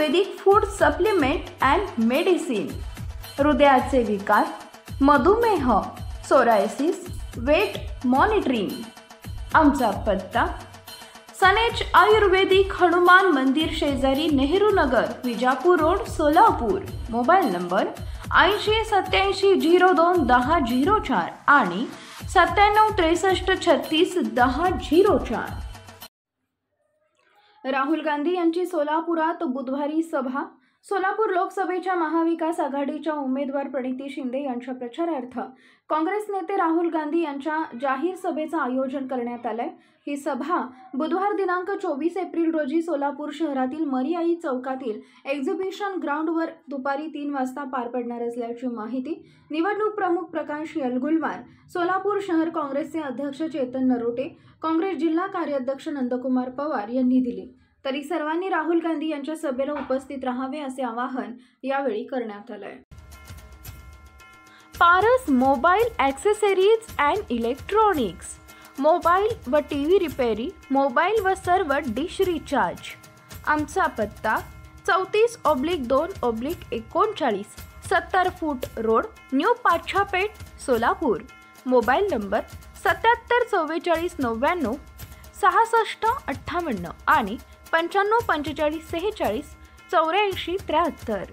Ayurvedic food supplement and medicine, हृदयाचे विकार, मधुमेह, सोरायसिस, वेट मॉनिटरिंग। आमचा पत्ता सनेज आयुर्वेदिक हनुमान मंदिर शेजारी Nehru Nagar, Vijapur road, Solapur. Mobile number 8087021004 आणि 9763361004। राहुल गांधी यांची सोलापुरात बुधवारी सभा। सोलापूर लोकसभेच्या महाविकास आघाडीच्या उमेदवार प्रणिती शिंदे यांच्या प्रचारार्थ काँग्रेस नेते राहुल गांधी यांच्या जाहीर सभेचं आयोजन करण्यात आलंय। ही सभा बुधवार दिनांक 24 एप्रिल रोजी सोलापूर शहरातील मरियाई चौकातील एक्झिबिशन ग्राउंडवर दुपारी 3 वाजता पार पडणार असल्याची माहिती निवडणूक प्रमुख प्रकाश यलगुलवार, सोलापूर शहर काँग्रेसचे अध्यक्ष चेतन नरोटे, काँग्रेस जिल्हा कार्याध्यक्ष नंदकुमार पवार यांनी दिली। तरी सर्वांनी राहुल गांधी यांच्या सभेला उपस्थित राहावे असे आवाहन यावेळी करण्यात आले। Paras mobile accessories and electronics, mobile व टीव्ही रिपेरी, मोबाईल व सर्व डिश रिचार्ज। आमचा पत्ता 34/2/39 70 फूट road, new Pachhapeth, Solapur. Mobile number 774499 6658 आणि 954546 8473।